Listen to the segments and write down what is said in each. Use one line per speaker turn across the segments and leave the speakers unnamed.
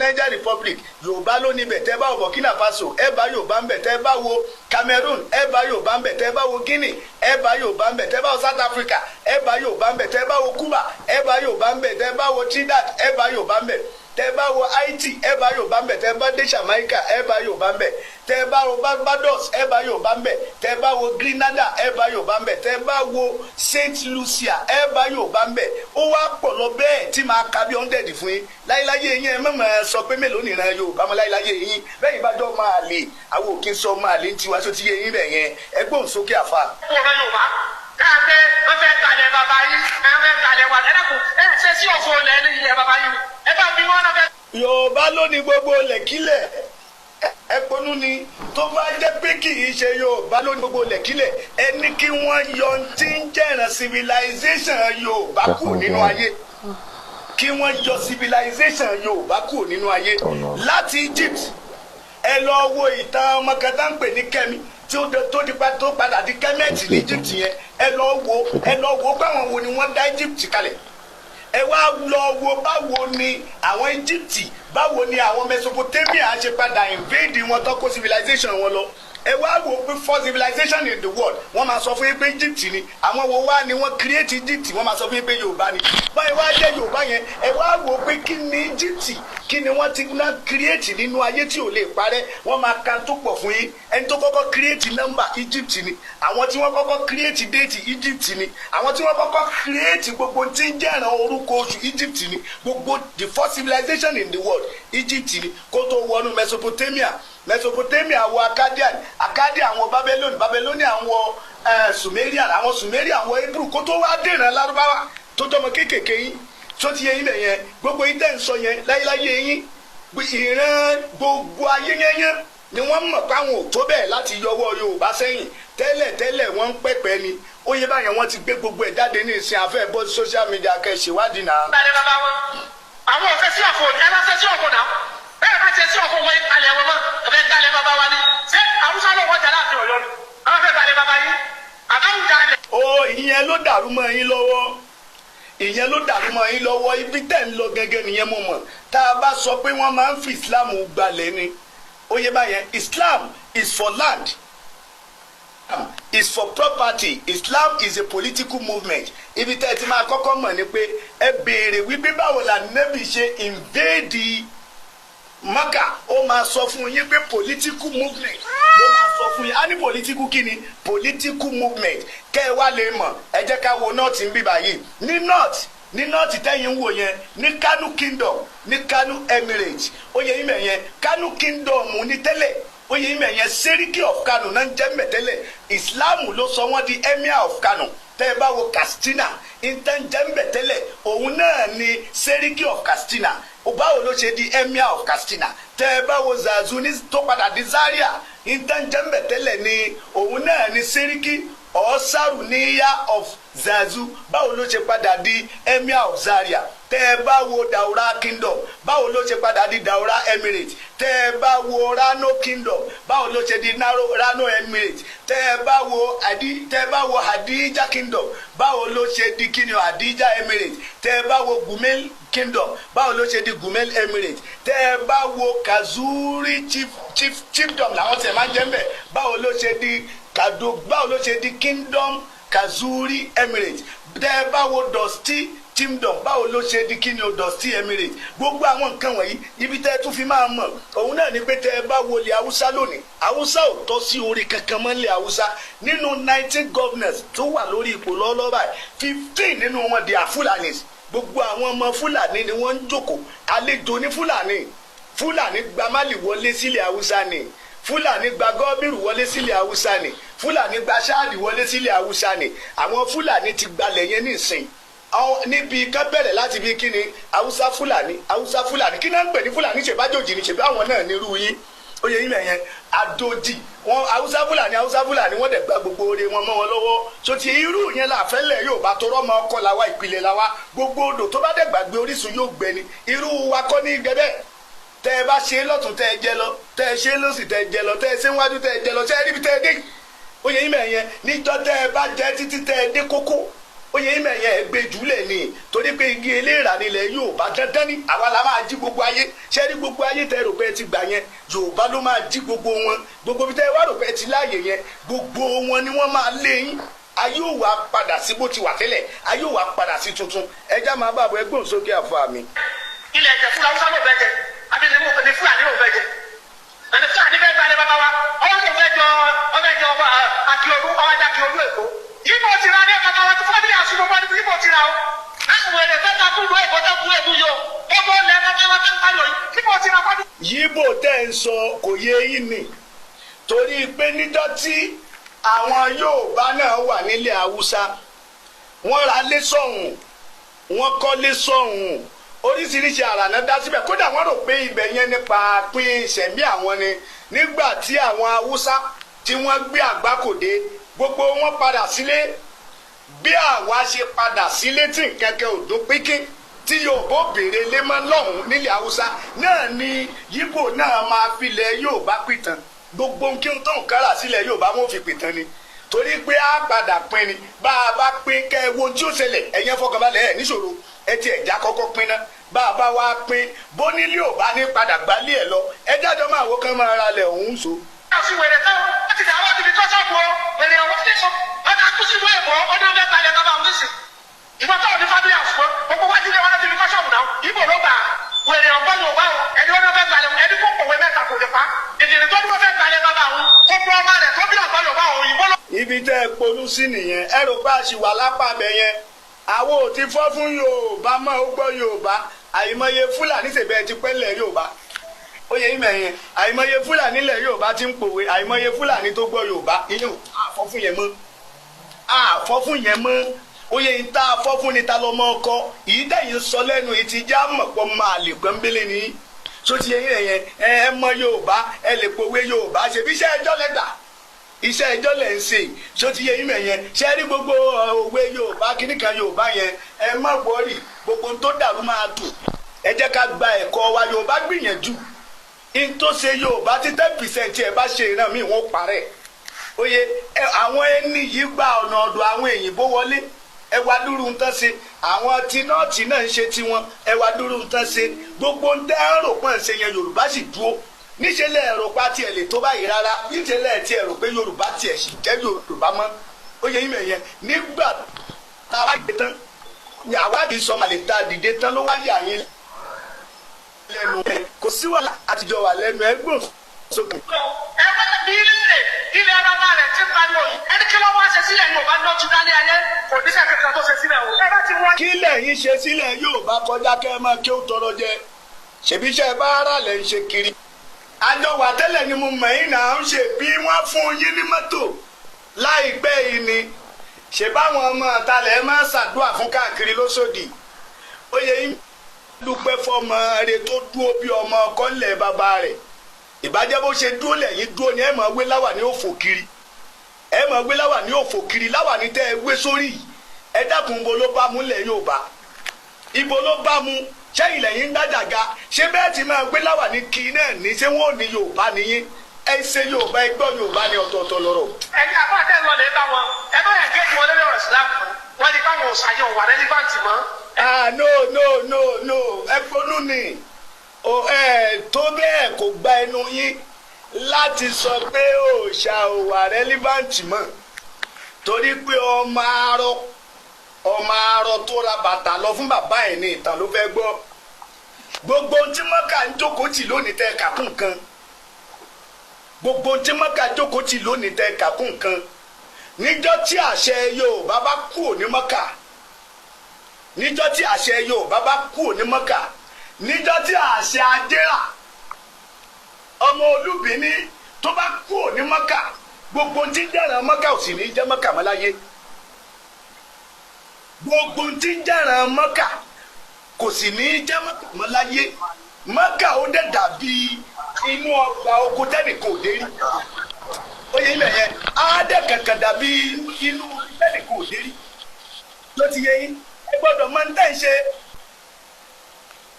Niger Republic Yorùbá ló níbẹ̀ tẹ́ bá wo Burkina Faso ẹ bá Yorùbá ń bẹ̀ tẹ́ bá wo Cameroon ẹ bá Yorùbá ń bẹ̀ tẹ́ bá wo Guinea ẹ bá Yorùbá ń bẹ̀ tẹ́ bá wo South Africa ẹ bá Yorùbá ń bẹ̀ tẹ́ bá wo Cuba ẹ bá Yorùbá ń bẹ̀ tẹ́ bá wo Trinidad ẹ bá Yorùbá ń bẹ̀ tẹ́ bá wo Haiti ẹ bá Yorùbá ń bẹ̀ tẹ́ bá dé Jamaica ẹ bá Yorùbá ń bẹ̀ tẹ́ bá wo Barbados ẹ bá Yorùbá ń bẹ̀ tẹ́ bá wo Grenada ẹ bá Yorùbá ń bẹ̀ tẹ́ bá wo Saint Lucia ẹ bá Yorùbá ń bẹ̀ ó wá pọ̀ lọ bẹ́ẹ̀ tí máa ka bí 100 fún yín láyéláyé yín ẹ mọ̀mọ́ sọ pé mélòó nìran Yorùbá mọ́ láyéláyé yín bẹ́ẹ̀ bá dọ́ máa lè àwọn òkè sọ máa lè ń tiwa tó ti yé yín bẹ̀ yẹn ẹ gbóhùn sókè àfa.
káàpé wọ́n fẹ́ talẹ̀ bàbá yín wọ́n fẹ́ talẹ̀ wà lẹ́dàkùn ẹ ṣe sí ọ̀fọ̀ ilẹ̀ ní ilẹ̀ bàbá yín ẹ bá bí wọ́n náà fẹ́.
Yorùbá ló ní gbogbo lẹ̀kílẹ̀ ẹ ponú ni tó bá jẹ́ pé kì í ṣe Yorùbá ló ní gbogbo lẹ̀kílẹ̀ ẹ ní kí wọ́n yọ tí ń jẹ̀ràn civilization Yorùbá kù nínú ayé kí wọ́n yọ civilization Yorùbá kù nínú ayé láti Egypt ẹ lọ wo ìtàn ọmọ kan tá ń pè ní Kẹ́mi tí ó tó padà di Kẹ́mẹ́tì ní Egypt yẹn ẹ lọ wo báwọn wo ni wọ́n dá Egypt kalẹ̀ ẹ wá lọ wo báwo ni àwọn Egypt báwo ni àwọn Mesopotamia ṣe padà invade wọn tó kó civilization wọn lọ ẹ wá wo pé first civilization in the world wọ́n máa sọ fún yín pé Egypt ni àwọn wo wá ni wọ́n create Egypt wọ́n máa sọ fún yín pé Yorùbá ni báyìí wá jẹ́ Yorùbá yẹn ẹ wá wo pé kí ni Egypt kí ni wọ́n ti ná create nínú ayé tí ò lè parẹ́ wọ́n máa ka tó pọ̀ fún yín ẹni tó kọ́kọ́ create number Egypt ni àwọn tí wọ́n kọ́kọ́ create date Egypt ni àwọn tí wọ́n kọ́kọ́ create gbogbo tí ń jẹ́ràn orúkọ oṣù Egypt ni gbogbo the first civilization in the world Egypt ni kó tó wọnú Mesopotamia wọ Akkadian àwọn Babylonian wọ Sumerian wọ Hebrew kó tó wá dènà Lárúbáwá tó jọmọ kéékèèké yín tó ti yẹ yín bẹ̀ yẹn gbogbo yín tẹ̀ ń sọ yẹn láyéláyé yín ìran gbogbo ayé yẹn ni wọ́n mọ̀ páwọn ò tó bẹ́ẹ̀ láti yọwọ́ Yorùbá sẹ́yìn tẹ́lẹ̀ wọ́n ń pẹ̀pẹ́ ni ó yẹ báyẹn wọ́n ti gbé gbogbo ẹ̀ jáde ní ìsìn afẹ́ bọ́ social media kẹ́ ṣèwádìí náà.
àwọn òfin sí ọ̀fọ̀ ẹ bá fẹ́ sí ọ̀fọ̀ náà bẹ́ẹ̀ bá ṣe sí ọ̀fọ̀ wọn ìpalẹ̀ wọn mọ́ ọ̀fẹ́ talẹ̀ bàbá wa ni ṣé àwùjọ ló wọ́n jà láti Ọ̀yọ́ ni àwọn fẹ́ talẹ̀ bàbá yín àbáwù dalẹ̀.
ó ìyẹn ló dàrú mọ́ yín lọ́wọ́ ibi tẹ̀ ń lọ gẹ́gẹ́ nìyẹn mo mọ̀ tá a bá sọ pé wọ́n máa ń fi Islam gbalẹ̀ ni ó yẹ báyẹn Islam is for land is for property Islam is a political movement ibi tẹ́ ẹ ti máa kọ́kọ́ mọ̀ ni pé ẹ béèrè wípé báwo la Nábì ṣe invade Maka ó máa sọ fún yín pé political movement ló máa sọ fún yín á ní political kí ni political movement kẹ́ ẹ wá lè mọ̀ ẹ jẹ́ ká wo north ń bí báyìí ní north tẹ́yìn ń wò yẹn ní Kano Kingdom ní Kano Emirate ó yẹ ìmẹ̀ yẹn Kano Kingdom ní tẹ́lẹ̀ ó yẹ ìmẹ̀ yẹn Seriki of Kano náà ń jẹ́ mẹ̀tẹ́lẹ̀ Islam ló sọ wọ́n di Emir of Kano tẹ́ ẹ bá wo Katsina ìtẹ́njẹ́ mẹ̀tẹ́lẹ̀ òun náà ni Seriki of Katsina báwo ló ṣe di Emir of Katsina tẹ́ ẹ bá wo Zazu ní tó padà di Zaria ìtẹ́njẹ́ mẹ̀tẹ́lẹ̀ ni òun náà ni Seriki Ọ̀sàrùníyà of Zazu báwo ló ṣe padà di Emir of Zaria tẹ́ ẹ bá wo Daura Kingdom báwo ló ṣe padà di Daura Emirate tẹ́ ẹ bá wo Rano Kingdom báwo ló ṣe di Rano Emirate tẹ́ ẹ bá wo Hadija Kingdom báwo ló ṣe di kíni Hadija Emirate tẹ́ ẹ bá wo Gumel Kingdom báwo ló ṣe di Gumel Emirate tẹ́ ẹ bá wo Kazuri Chiefdom làwọn tẹ̀ máa ń jẹ́ mbẹ̀ báwo ló ṣe di báwo ló ṣe di Kingdom Kazuri Emirate tẹ́ ẹ bá wo Dosti Kingdom báwo ló ṣe di kíni o Dosti Emirate gbogbo àwọn nǹkan wọ̀nyí ibi tẹ́ ẹ tún fi máa mọ̀ òun náà ni pé tẹ́ ẹ bá wo ilẹ̀ Haúsá lónìí Haúsá ò tọ́ sí orí kankan mọ́ ilẹ̀ Haúsá nínú 19 governors tó wà lórí ipò lọ́wọ́lọ́wọ́ báyìí 15 nínú wọn di Fulanis gbogbo àwọn ọmọ Fúlàní ni wọ́n ń jókòó àlejò ní Fúlàní gba Mali wọlé sílẹ̀ Haúsá ni Fúlàní gba Gọ́bìrù wọlé sílẹ̀ Haúsá ni Fúlàní gba Ṣáàdì wọlé sílẹ̀ Haúsá ni àwọn Fúlàní ti gbalẹ̀ yẹn nísìn níbi ká bẹ̀rẹ̀ láti bí kíni Haúsá Fúlàní kí náà ń pè ní Fúlàní ṣèbájòjì ni ṣèbí àwọn náà nírú yín ó yẹ yín mẹ̀yẹn àdòjì wọn Haúsá Fúlàní wọn dẹ̀ gba gbogbo oore wọn mọ́ wọn lọ́wọ́ so ti irú yẹn láàfẹ́lẹ̀ yóò bá torọ́ ọmọ ọkọ làwa ìpìlẹ̀ làwa gbogbo odò tó bá dẹ̀ gbàgbé orísun yóò gbẹ ni irú wa kọ́ ní gẹ́gẹ́ tẹ́ ẹ bá ṣe lọ́tún tẹ́ ẹ jẹ lọ tẹ́ ẹ ṣe lọ́sì tẹ́ ẹ jẹ lọ tẹ́ ẹ ṣe wájú tẹ́ ẹ jẹ lọ tẹ́ ẹ ríbi tẹ́ ẹ dé ó yẹ yín mẹ̀yẹn níjọ́ tẹ́ ẹ bá jẹ títí tẹ́ ẹ dé kókó oyè ìmọ̀ yẹn gbé jùlẹ̀ ni torí pé igi eléèrà nílẹ̀ Yorùbá dandan ni àwa la máa jí gbogbo ayé ṣé rí gbogbo ayé tẹ́ rò pé ti gbà yẹn Yorùbá ló máa jí gbogbo wọn gbogbo bí tẹ́ wá rò pé ti láàyè yẹn gbogbo wọn ni wọ́n máa lé yín ayé ò wá padà sí bó ti wà tẹ́lẹ̀ ayé ò wá padà sí tuntun ẹja máa bá àbọ̀ ẹgbọ́n sókè àfọ mi.
ilẹ̀ ẹ̀jẹ̀ fúlà Haúsá ló fẹ́ jẹ abẹ́lẹ́ mú ní Fúlàní ló fẹ́ jẹ ẹni Fúlàní fẹ́ gbalẹ̀ bàbá wa ọwọ́ tó fẹ́ jọ Akíolú ọwọ́jà Akíolú Èkó ibo ti ra ní bàbá wa tó fẹ́ bí àsùnwọ̀n wọn ni ibo ti ra o láti wẹ̀rẹ̀ fẹ́ ta kúrò Èkó tó kú èkú yìí o gbogbo ilẹ̀ bàbá wa tó ń pariwo yìí ibo ti ra fọ́dún.
yíbò tẹ́ ń sọ kò yé yín ni torí pé níjọ́ tí àwọn Yorùbá náà wà nílẹ̀ Haúsá wọ́n ra lé sọ̀hún wọ́n kọ́ lé sọ̀hún oríṣiríṣi àrànà dá síbẹ̀ kódà wọ́n rò pé ibẹ̀ yẹn nípa pín ìṣẹ̀mí àwọn ni nígbà tí àwọn Haúsá tí wọ́n gbé àgbákòdé gbogbo wọn padà sílé bí àwa ṣe padà sílé tí nkẹ́kẹ́ òdó pínpín tí Yorùbá béèrè lé mọ́ lọ́hùn nílẹ̀ Haúsá náà ni Yíbò náà máa filẹ̀ Yorùbá pìtàn gbogbo kí n tó ń kára sílẹ̀ Yorùbá wọn ò fi pìtàn ni torí pé a padà pín ni bá a bá pín kẹ́ ẹ wo tí ó ṣẹlẹ̀ ẹ̀yẹn fọkànbalẹ̀ ẹ̀ níṣòro ẹ ti ẹ̀já kọ́kọ́ pín náà bá a bá wá pín bónílé ò bá ní padà gbálé ẹ̀ lọ ẹ jájọ́ máa wo kán máa ra lẹ̀ òun so.
àti wèrè táwọn wọ́n ti dàwọn ti fi tọ́ sọ́ọ̀bù ọ wèrè ọ̀wọ́ ti sọ ọ̀dà kùsì ìwé ẹ̀kọ́ ọdún ọ̀dà balẹ̀ bàbá òun nísì ìgbà táwọn ní fábílì àfùkọ́ gbogbo wájú ilé wọn ti fi tọ́ sọ́ọ̀bù náà ìbò ló gbà wèrè ọ̀gbọ́n yóò bá wọn ẹni wọn fẹ́ gbalẹ̀ ẹni kó kọ̀wé mẹ́ta kò lè pa ìdìrí tó dúró fẹ́ gbalẹ̀ bàbá òun kó bọ́ ọmọ rẹ̀ tó bí ọ̀gbọ́n yóò bá òun ìbò lọ. ibi tẹ́ ẹ polú sí nìyẹn ẹ rò bá a ṣì wà lápá abẹ yẹn àwọn ò ti fọ́ fún Yorùbá mọ́ ó gbọ́ Yorùbá àìmọye Fúlàní ṣèbẹ̀ ti pẹ́ lẹ̀ Yorùbá ó yẹ ìmọ̀ yẹn àìmọye Fúlàní ilẹ̀ Yorùbá ti ń pòwe àìmọye Fúlàní tó gbọ́ Yorùbá inú àfọ́ fún yẹn mọ́ àfọ́ fún yẹn mọ́ ó yẹ ìta àfọ́ fún ni ta lọ́mọ ọkọ ìyí dẹ́yìn sọ lẹ́nu ìtì já mọ̀ pọ̀ máa lè pọ́nbélé ni tó ti yẹ yẹn ẹ mọ Yorùbá ẹ lè pòwe Yorùbá ṣèbí iṣẹ́ ẹjọ́ lẹ́gbà iṣẹ́ ẹjọ́ lẹ̀ ń ṣe tó ti yẹ ìmọ̀ yẹn ṣe rí gbogbo òwe Yorùbá kíníkan Yorùbá yẹn ẹ má wọrí gbogbo tó dàrú máa tù ẹ jẹ́ ká gba ẹ̀kọ́ wa Yorùbá gbìyànjú in tó ṣe Yorùbá tí 10% ẹ bá ṣe ìran mi wọ́n parẹ́ oye àwọn ẹni yìí gba ọ̀nà ọ̀dọ̀ àwọn èyìnbó wọlé ẹ wá dúró ń tán ṣe àwọn tí nọ́ọ̀tì náà ń ṣe tiwọn ẹ wá dúró ń tán ṣe gbogbo ń tẹ́ ń rò pọ́n ṣe yẹn Yorùbá sì dúró níṣẹ́ lẹ̀ ẹ̀rọ pa tiẹ̀ lè tó báyìí rárá níṣẹ́ lẹ̀ tí ẹ̀rọ pé Yorùbá tiẹ̀ sì jẹ́ Yorùbá mọ́ oye yìí mẹ̀yẹn nígbà tá a wá gbé tán àwádìí sọ màlẹ̀ tá a dìde tán ló wáyé àyẹn lẹ́nu ẹ̀ kò sí wàhálà àtijọ́ wà lẹ́nu ẹ̀ gbọ́n sókè. ẹ wá bí ilé bàbá rẹ̀ ti pariwo yìí ẹni kí wọ́n wá ṣe sílẹ̀ Yorùbá lọ́jú dálé ayé kò ní sẹ́kẹ̀kẹ̀ tó ṣe sílẹ̀ o. ẹ bá ti wọ́n.
kí lẹ́yìn ṣe sílẹ̀ Yorùbá kọjá kẹ́ ẹ máa kí ó tọrọ jẹ ṣèbíṣẹ́ bá ara lẹ̀ ń ṣe kiri. àjọ wà tẹ́lẹ̀ ni mo mọ̀ yín náà ń ṣe bí wọ́n fún yín ní mọ́tò láìpẹ́ yìí ni ṣe báwọn ọmọ àtàlẹ̀ máa ṣàdúrà fún káàkiri lóṣòdì ó yẹ yín dúpẹ́ fọmọ rẹ tó dúró bí ọmọ ọkọ ńlẹ̀ bàbá rẹ̀ ìbàjẹ́ bó ṣe dúró lẹ́yìn dúró ni ẹ máa wé láwà ní òfò kiri ẹ máa wé láwà ní òfò kiri láwà ní tẹ́ ẹ wé sórí ẹ dákun ibo ló bá mú lẹ̀ Yorùbá ibo ló bá mú sẹ́yìn lẹ́yìn ń dájàga ṣé bẹ́ẹ̀ ti máa gbé láwà ní kí náà ní ṣé wọ́n ò ní Yorùbá nìyí ẹ ṣe Yorùbá ẹ gbọ́ Yorùbá ní ọ̀tọ̀ọ̀tọ̀ lọ́rọ̀.
ẹ̀yin àbáṣe ń lọlé bá wọn ẹ bá yà géèjì wọn lórí ọ̀rọ̀ ìsìlámù wọn ní báwọn òṣàyàn wà rẹ́lífàǹtì mọ́.
No ẹ gbónú ni tó bẹ́ẹ̀ kò gba ẹnu yín láti sọ pé òòṣà ò wà rẹ́lífàǹtì mọ́ torí pé ọmọ arọ tó ra bàtà lọ fún bàbá ẹ̀ ní ìtàn ló fẹ́ gbọ́ gbogbo tí mọ́kà ń jókòó tì lónìí tẹ́ kàkún kan gbogbo tí mọ́kà jókòó tì lónìí tẹ́ kàkún kan níjọ́ tí àṣẹ Yorùbá bá kúrò ní mọ́kà níjọ́ tí àṣẹ Yorùbá bá kúrò ní mọ́kà níjọ́ tí àṣẹ Ajérà ọmọ Olúbìní tó bá kúrò ní mọ́kà gbogbo tí jẹ́ràn mọ́kà ò sì ní jẹ́ mọ́kà mọ́ láyé gbogbo tí jẹ́ràn mọ́kà kò sì ní jẹ́ mọ́kà mọ́ láyé mọ́kà ó dẹ̀ dàbí inú ọgbà oko tẹ́nìkan ò dé rí oye ilẹ̀ yẹn á dẹ̀ kankan dàbí inú tẹ́nìkan ò dé rí ló ti yẹ yín ẹ gbọ́dọ̀ máa ń tẹ̀ ṣe.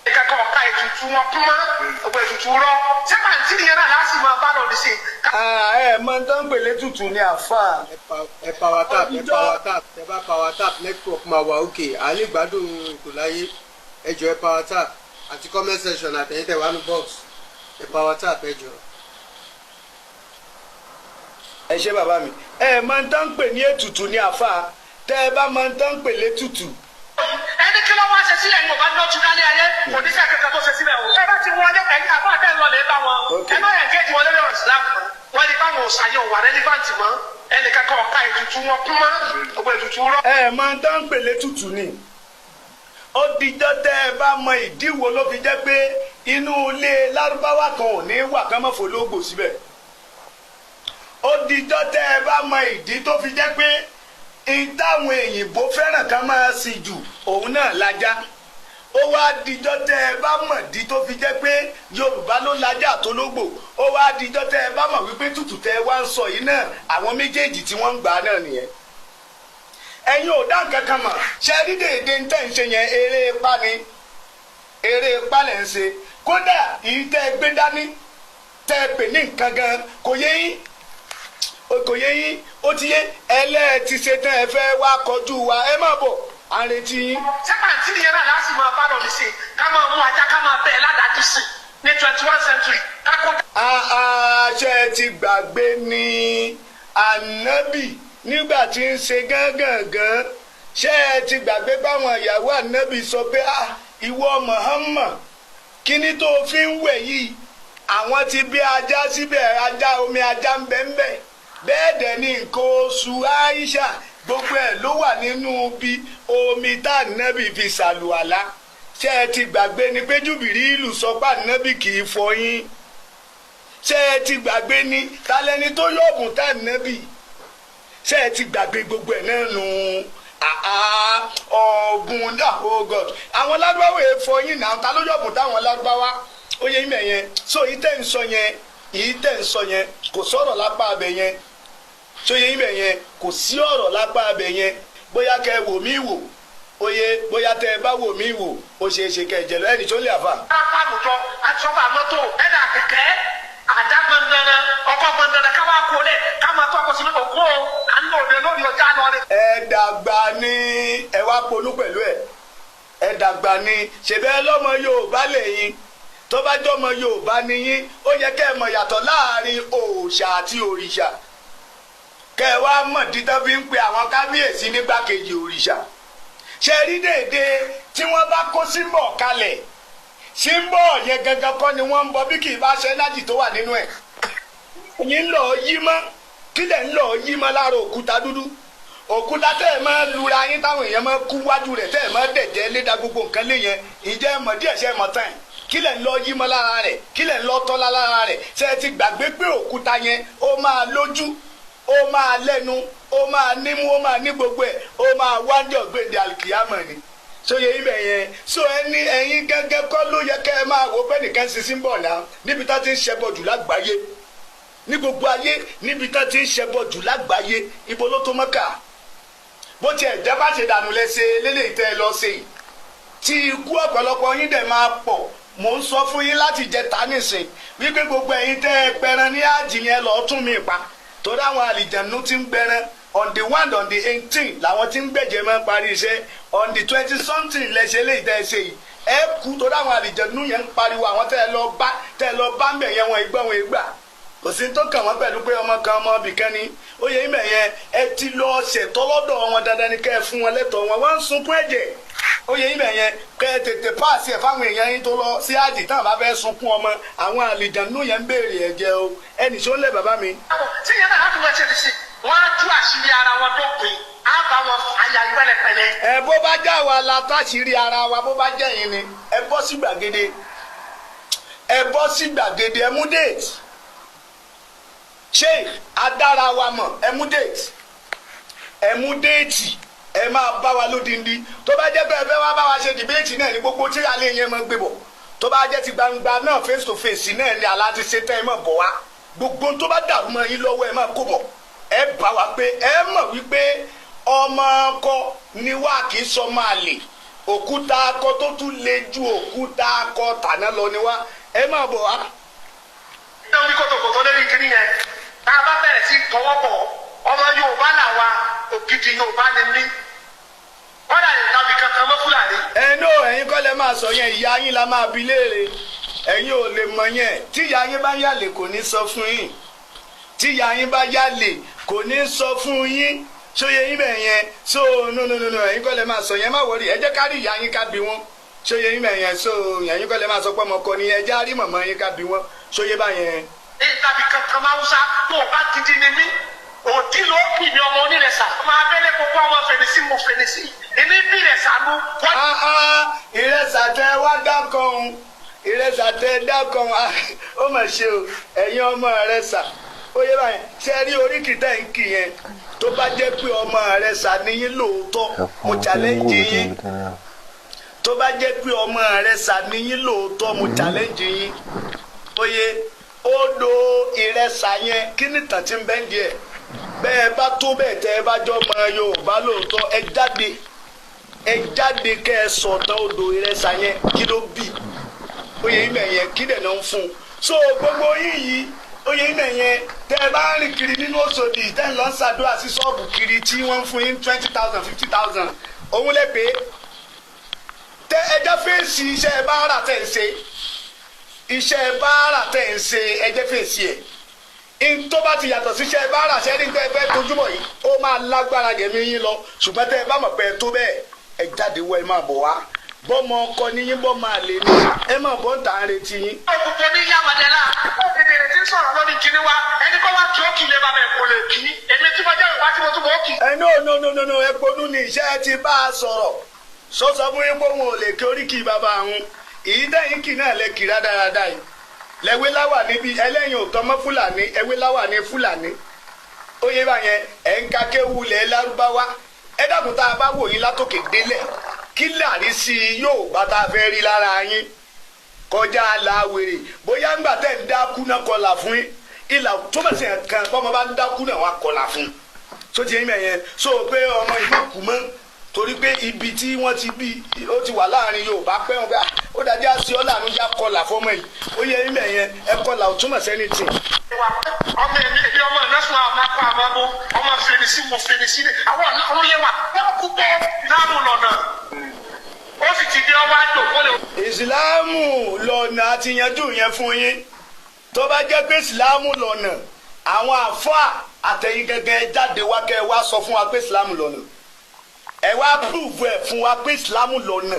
ìkẹ́kọ̀ọ́ ọ̀ka ìtú ètùtù wọn kún mọ́ gbogbo ètùtù rọ ṣé pàǹtí nìyẹn náà láti máa bá lọ nísìn.
ẹ mọ tán pèlè tutù ní àfà.
ẹ power tap ẹ bá power tap network máa wà òkè àlè gbádùn ètò láyé ẹ jọ ẹ power tap àti comment section àtẹ̀yìntẹ̀ wà ní box ẹ power tap ẹ jọ.
ẹ ṣe bàbá mi ẹ mọ tán pè ní ètùtù ní àfà tẹ ẹ bá mọ tán pèlè tutù.
ẹni kí ló wá ṣe sílẹ̀ ní ọba náà tún dálé ayé kò ní sẹ́ kankan tó ṣe sílẹ̀ o. ẹ bá ti wọlé ẹ̀yin àbá àtẹ̀ lọ lè bá wọn. ẹ má yẹn kéèjì wọlé lọ́rọ̀ sílámù wọn ní báwọn òṣàyẹ òwà rẹ́lífàǹtì mọ́ ẹnìkan kan ọ̀ka ètùtù wọn kún mọ́ gbogbo ètùtù rọ.
ẹ mọ tán pèlè tutù ni ó dijọ́ tẹ́ ẹ bá mọ ìdí wo ló fi jẹ́ pé inú ilé lárúbáwá kan ò ní wà ká má fológbò síbẹ̀ ó dijọ́ tẹ́ ẹ bá mọ ìdí tó fi jẹ́ pé ìtàwọn èyìnbó fẹ́ràn ká máa sìn jù òun náà lajá ó wá dijọ́ tẹ́ ẹ bá mọ̀ dí tó fi jẹ́ pé yorùbá ló lajá àtológbò ó wá dijọ́ tẹ́ ẹ bá mọ̀ wípé tútù tẹ́ ẹ wá ń sọ yìí náà àwọn méjèèjì tí wọ́n ń gbà náà nìyẹn ẹ̀yin ò dá nǹkan kan mọ̀ ṣe rí dèédé ń tẹ̀ ń ṣe yẹn eré ipá ni eré ipá lẹ̀ ń ṣe kódà èyí tẹ́ ẹ gbé dání tẹ́ ẹ pè ní nǹkan gan kò yé yín ó ti yé ẹlẹ́ẹ̀tì ṣe tẹ́ ẹ fẹ́ wá kọjú wa ẹ má bọ̀ à ń retí yín.
ṣé pàǹtí nìyẹn náà láti máa bá lọ nísìn ká máa mú ajá ká máa bẹ́ẹ̀ ládàájú sí ní 21st century ká kó.
ṣe ti gbàgbé ní ànábì nígbà tí ń ṣe gángangan ṣé ẹ ti gbàgbé báwọn ìyàwó ànábì sọ pé ìwọ Muhammad kíní tó fi ń wẹ̀ yìí àwọn ti bí ajá síbẹ̀ ajá omi ajá ń bẹ ń bẹ bẹ́ẹ̀ dẹ̀ ni nǹkan oṣù Aisha gbogbo ẹ̀ ló wà nínú bí omi tá ànábì fi ṣàlùwàlá ṣé ẹ ti gbàgbé ni pé Júbìrìlù sọ pé ànábì kì í fọyín ṣé ẹ ti gbàgbé ni talẹ́ni tó yọ̀bùn tá ànábì ṣé ẹ ti gbàgbé gbogbo ẹ̀ náà nù ọ̀gùn oh God àwọn lárúbáwá èèfọ yín náà ta ló yọ̀bùn táwọn lárúbáwá ó yẹ ìmẹ̀ yẹn so yìí tẹ̀ ń sọ yẹn kò sọ̀rọ̀ lápá abẹ yẹn so yẹ ìmẹ̀ yẹn kò sí ọ̀rọ̀ lápá abẹ yẹn bóyá kẹ wò mí wò oye bóyá tẹ ẹ bá wò mí wò ó ṣeé ṣe kẹ ẹ jẹ lọ ẹnì tó lè àfà.
àpàlùjọ àtúbà mọ́tò ẹ̀dà kẹ̀kẹ́ àdá gbọ̀ndẹ̀rẹ̀ ọkọ̀ gbọ̀ndẹ̀rẹ̀ ká wá kó lẹ̀ ká máa tọ́kọ̀ sí òkú o à ń lò dé lórí ọjà lọ rẹ.
ẹ dàgbà ní ẹ wá polú pẹ̀lú ẹ dàgbà ní ṣèbẹ́ lọ́mọ Yorùbá lẹ́yìn tó bá jọmọ Yorùbá nìyín ó yẹ kẹ́ ẹ mọ̀ yàtọ̀ láàrin òòṣà àti òrìṣà kẹ́ ẹ wá mọ̀ dídán fi ń pe àwọn kábíyèsí nígbàkejì òrìṣà ṣe rí déédéé tí wọ́n bá kó símbọ̀ kalẹ̀ símbọ̀ yẹn gangan kọ́ ni wọ́n ń bọ bí kì í bá ṣe ẹnájì tó wà nínú ẹ̀ yín lọ yí mọ́ kílẹ̀ ń lọ yí mọ́ lára òkúta dúdú òkúta tẹ́ ẹ̀ máa lura yín táwọn èèyàn máa kú wájú rẹ̀ tẹ́ ẹ̀ máa dẹ̀jẹ́ léda gbogbo nǹkan lé yẹn ìjẹ́ mọ̀ díẹ̀ ṣe mọ̀ tán kílẹ̀ ń lọ yí mọ́ lára rẹ̀ kílẹ̀ ń lọ tọ́lá lára rẹ̀ ṣe ti gbàgbé pé òkúta yẹn ó máa lójú ó máa lẹ́nu ó máa nímú ó máa ní gbogbo ẹ̀ ó máa wájọ gbèdé àlùkìyámọ̀ ni sóye ibẹ̀ yẹn so ẹni ẹ̀yin gẹ́gẹ́ kọ́ ló yẹ kẹ́ ẹ máa wo pé nìkan sísìn bọ̀ náà níbi tá ti ń ṣẹbọ jù lágbàáyé ní gbogbo ayé níbi tá ti ń ṣẹbọ jù lágbàáyé ibo ló tó Mọ́kà bó tiẹ̀ jẹ́ bá ṣe dànù lẹ́sẹ̀ lélẹ́yìí tẹ́ ẹ lọ sí i tí ikú ọ̀pọ̀lọpọ̀ yín dẹ̀ máa pọ̀ mò ń sọ fún yín láti jẹ ta nísìn wípé gbogbo ẹ̀yin tẹ́ ẹ pẹran ní àjì yẹn lọ́ọ́ tún mi pa torí àwọn àlìjẹ̀nú ti ń gbẹran on the 1 on the 18 làwọn tí ń gbẹ̀jẹ̀ máa ń parí iṣẹ́ on the 20 something lẹ́sẹ̀ lè tẹ́ ẹ ṣe yìí ẹ kú torí àwọn àlìjẹ̀nú yẹn ń pariwo àwọn tẹ́ ẹ lọ bá ń bẹ̀ yẹn wọn ìgbà wọn ìgbà kò sí tó kàn wọ́n pẹ̀lú pé ọmọ kan ọmọ bìkan ni ó yẹ ìmẹ̀ yẹn ẹ ti lọ ṣètọ́ lọ́dọ̀ wọn dandan ni kẹ́ ẹ fún wọn lẹ́tọ̀ọ́ wọn wọ́n ń sunkún ẹ̀jẹ̀ ó yẹ ìmẹ̀ yẹn kẹ́ ẹ tètè páàsì ẹ̀ fáwọn èèyàn yín tó lọ sí àjì táwọn bá fẹ́ sunkún ọmọ àwọn àlìjẹ̀nú yẹn ń béèrè ẹ̀jẹ̀ o ẹnì tó lẹ̀ bàbá mi.
tí yẹn náà láti wọ́n ṣe ti sìn wọ́n á tú àṣírí ara wọn dópin á bá wọn àyà pẹ̀lẹ́pẹ̀lẹ́.
ẹ bó bá já wa la táṣírí ara wa bó bá jẹ́ yín ni ẹ bọ́ sí gbàgede ẹ mú déètì ṣé adára wa mọ̀ ẹ mú déètì ẹ máa bá wa lódindi tó bá jẹ́ bẹ́ẹ̀ wá bá wa ṣe dìbéètì náà ní gbogbo tí alẹ́ yẹn máa gbé bọ̀ tó bá jẹ́ ti gbangba náà face to face náà ni aláti ṣe tẹ́ ẹ mọ̀ bọ̀ wá gbogbo tó bá dàrú mọ́ yín lọ́wọ́ ẹ máa kó bọ̀ ẹ bá wa pé ẹ mọ̀ wípé ọmọ ọkọ ni wá kì í sọ máa lè òkúta akọ tó tún le ju òkúta akọ tàná lọ ni wá ẹ máa bọ̀ wá.
nítorí wí kòtòkòtò lórí kiri yẹn tá a bá bẹ̀rẹ̀ sí tọwọ́bọ̀ ọmọ Yorùbá làwa ògidì Yorùbá ni mí wọ́n dà lè tàbí kankan mọ́ Fúlàní.
ẹ̀yin kọ́ lẹ máa sọ yẹn ìyá yín la máa bi léèrè ẹ̀yin ò lè mọ yẹn tí ìyá yín bá yàlè kò ní sọ fún yín tí ìyá yín bá yàlè kò ní sọ fún yín ṣóye yín bẹ̀ yẹn so no ẹ̀yin kọ́ lẹ máa sọ yẹn má wọrí ẹ jẹ́ ká rí ìyá yín ká bi wọ́n ṣóye yín bẹ̀ yẹn so ẹ̀yin kọ́ lẹ máa sọ pé ọmọ kọ ni ẹ jẹ́ àrí mọ̀mọ́ yín ká bi wọ́n ṣóye bá yẹn.
èyí tàbí kankan máa ń sá tó o bá dídí ni mí òdì ló pì mí ọmọ onírẹsà ọmọ abẹ́lé gbogbo ọmọ fèrèsí mo fèrèsí èmi bí ìrẹsà ló.
ìrẹsà tẹ wá dákan ìrẹsà tẹ dákan ó mà ṣe o ẹ̀yin ọmọ ìrẹsà ó yẹ báyìí ṣe rí oríkì tẹ̀ ń kì yẹn tó bá jẹ́ pé ọmọ ìrẹsà níyín lóòótọ́ mo challenge yín tó bá jẹ́ pé ọmọ ìrẹsà níyín lóòótọ́ mo challenge yín ó yẹ odò ìrẹsà yẹn kí ni tàn tí ń bẹ́ ń di ẹ̀ bẹ́ẹ̀ bá tó bẹ́ẹ̀ tẹ́ ẹ bá jọ ọmọ Yorùbá lóòótọ́ ẹ jáde kẹ́ ẹ sọ̀tàn odò ìrẹsà yẹn kí ló bì ó yẹ ibẹ̀ yẹn kí dẹ̀ náà ń fún un so gbogbo yìí ó yẹ ibẹ̀ yẹn tẹ́ ẹ bá ń rìn kiri nínú Òṣòdì tẹ́ ẹ lọ ń ṣàdúrà sí ṣọ́ọ̀bù kiri tí wọ́n ń fún yín 20,000 50,000 òun lè pé tẹ́ ẹ jẹ́ fèsì iṣẹ́ báárà tẹ̀ ń ṣe iṣẹ́ báárà tẹ̀ ń ṣe ẹ jẹ́ fèsì ẹ̀ tó bá ti yàtọ̀ síṣẹ́ báárà sẹ́ni tẹ́ ẹ fẹ́ tojúbọ̀ yìí ó máa lágbára gẹ̀mí yín lọ ṣùgbọ́n tẹ́ ẹ bá mọ̀ pé ẹ tó bẹ́ẹ̀ ẹ jáde wọ ẹ máa bọ̀ wá bọ́mọ ọkọ níyín bọ́mọ àlè ní ẹ máa bọ́ ń tà ń retí yín.
òkùnkùn ní yàmàdé náà ó fi bèrè tí ń sọ̀rọ̀ lórí kíní wa ẹni kọ́ wá kí ó kì í lé bàbá ẹ̀ kò lè kí èmi tí mo jẹ́ ìwà tí mo tún mọ̀ ó kì.
ẹ no ẹ ponú ni iṣẹ́ ti bá a sọ̀rọ̀ sọ́sọ́ fún yín pé òun ò lè kí oríkì bàbá àwọn ìyí dẹ́yìn kì náà lè kí rádaràda yìí lẹ́wé láwà níbi ẹlẹ́yin ò tọmọ Fúlàní ẹwé láwà ní Fúlàní ó yẹ báyẹn ẹ̀ ń ka kéwu lẹ̀ Lárúbáwá ẹ dàkún tá a bá wò yín látòkè délẹ̀ kí làrí sí i yóò bá tá a fẹ́ rí lára yín kọjá láwèrè bóyá ńgbà tẹ̀ ń dákú náà kọlà fún yín ìlà tó bẹ̀ sẹ̀ kan bọ́mọ bá ń dákú náà wà kọlà fún so ti yẹn mẹ́yẹn so pé ọmọ yìí má kú mọ́ torí pé ibi tí wọ́n ti bí ó ti wà láàrin Yorùbá pẹ́ wọn pé ó dájú àti ọ́ làánú já kọlà fọ́mọ yìí ó yẹ yín mẹ́yẹn ẹ kọlà ò túmọ̀ sẹ́ni tì.
ọmọ ẹbí ọmọ ìnáṣọ àwọn akọ àmàbọ ọmọ fèrèsí mo fèrèsí ni àwọn ọ̀nà yẹn wà wọ́n kú bọ́ láàmú lọ́nà ó sì ti di ọwọ́ àjò kó lè.
ìsìláàmù lọ́nà àti yanjú yẹn fún yín tó bá jẹ́ pé ìsìláàmù lọ́nà àwọn àfáà àtẹ̀yìn gẹ́gẹ́ jáde wá kẹ́ ẹ wá sọ fún wa pé ìsìláàmù lọ́nà ẹ wá púrùfù ẹ fún wa pé ìsìláàmù lọ́nà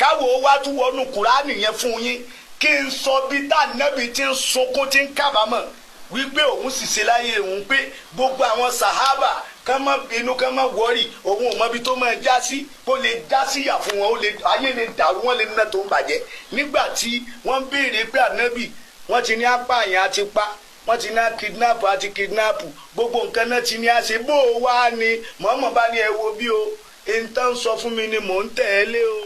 káwọ wá tún wọnú kùránì yẹn fún yín kí n sọ bí tá nẹ́bí ti ń sunkún ti ń kábàámọ̀ wípé òun sì ṣe láyé òun pé gbogbo àwọn sàhábà kán má bínú kán má wọ́rì òun ò mọbi tó máa já sí kó lè já síyà fún wọn ayé lè dàrú wọn lè ná tó ń bàjẹ́ nígbà tí wọ́n béèrè pé ànábì wọ́n ti ní apààyàn àti pa wọ́n ti ní kidnap àti kidnap gbogbo nǹkan náà ti ní àṣẹ bó o wá ní mọ̀ọ́mọ̀ bá ní ẹ wo bí o èyí tán sọ fún mi ni mò ń tẹ̀lé o